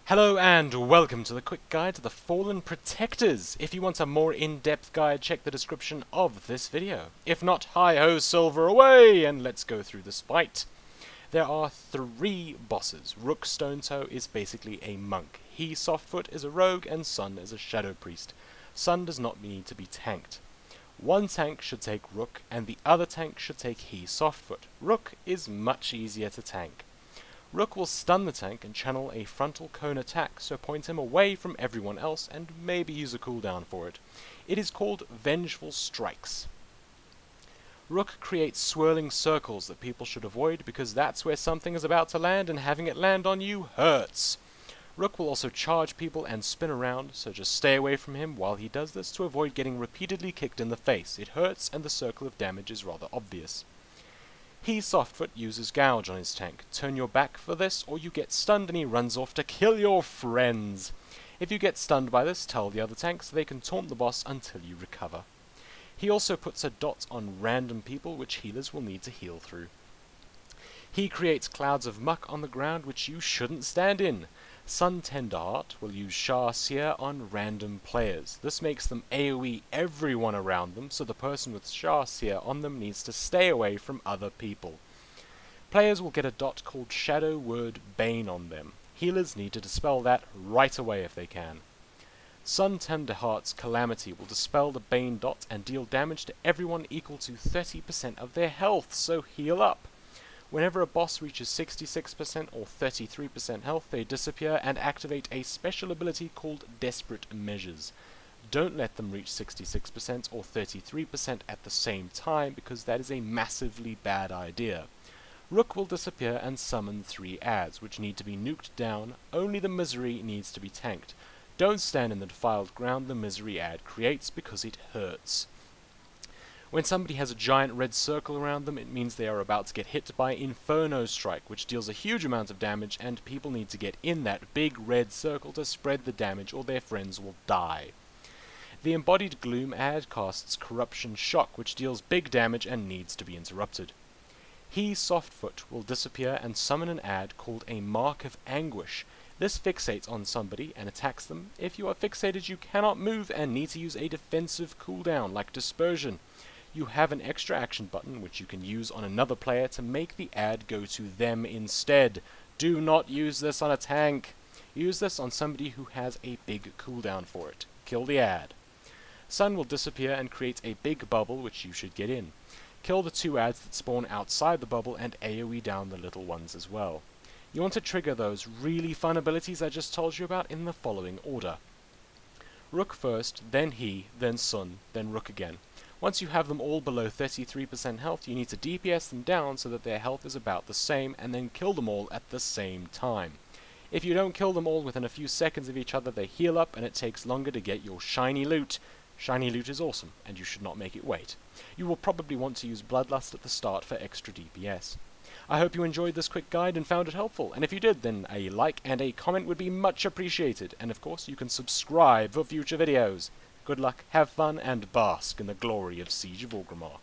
Hello and welcome to the quick guide to the Fallen Protectors. If you want a more in-depth guide, check the description of this video. If not, hi-ho silver away, and let's go through this fight. There are 3 bosses. Rook Stonetoe is basically a monk. He, Softfoot, is a rogue, and Sun is a shadow priest. Sun does not need to be tanked. One tank should take Rook, and the other tank should take He, Softfoot. Rook is much easier to tank. Rook will stun the tank and channel a frontal cone attack, so point him away from everyone else and maybe use a cooldown for it. It is called Vengeful Strikes. Rook creates swirling circles that people should avoid because that's where something is about to land and having it land on you hurts. Rook will also charge people and spin around, so just stay away from him while he does this to avoid getting repeatedly kicked in the face. It hurts and the circle of damage is rather obvious. He, Softfoot, uses Gouge on his tank. Turn your back for this, or you get stunned and he runs off to kill your friends. If you get stunned by this, tell the other tank so they can taunt the boss until you recover. He also puts a dot on random people which healers will need to heal through. He creates clouds of muck on the ground which you shouldn't stand in. Sun Tenderheart will use Shah Seer on random players. This makes them AoE everyone around them, so the person with Shah Seer on them needs to stay away from other people. Players will get a dot called Shadow Word Bane on them. Healers need to dispel that right away if they can. Sun Tenderheart's Calamity will dispel the Bane dot and deal damage to everyone equal to 30% of their health, so heal up. Whenever a boss reaches 66% or 33% health, they disappear and activate a special ability called Desperate Measures. Don't let them reach 66% or 33% at the same time, because that is a massively bad idea. Rook will disappear and summon 3 adds, which need to be nuked down. Only the Misery needs to be tanked. Don't stand in the defiled ground the Misery add creates, because it hurts. When somebody has a giant red circle around them, it means they are about to get hit by Inferno Strike, which deals a huge amount of damage, and people need to get in that big red circle to spread the damage or their friends will die. The Embodied Gloom add casts Corruption Shock, which deals big damage and needs to be interrupted. He, Softfoot, will disappear and summon an add called a Mark of Anguish. This fixates on somebody and attacks them. If you are fixated, you cannot move and need to use a defensive cooldown like Dispersion. You have an extra action button which you can use on another player to make the add go to them instead. Do not use this on a tank. Use this on somebody who has a big cooldown for it. Kill the add. Sun will disappear and create a big bubble which you should get in. Kill the 2 adds that spawn outside the bubble and AoE down the little ones as well. You want to trigger those really fun abilities I just told you about in the following order. Rook first, then He, then Sun, then Rook again. Once you have them all below 33% health, you need to DPS them down so that their health is about the same, and then kill them all at the same time. If you don't kill them all within a few seconds of each other, they heal up and it takes longer to get your shiny loot. Shiny loot is awesome, and you should not make it wait. You will probably want to use Bloodlust at the start for extra DPS. I hope you enjoyed this quick guide and found it helpful, and if you did, then a like and a comment would be much appreciated, and of course you can subscribe for future videos. Good luck, have fun, and bask in the glory of Siege of Orgrimmar.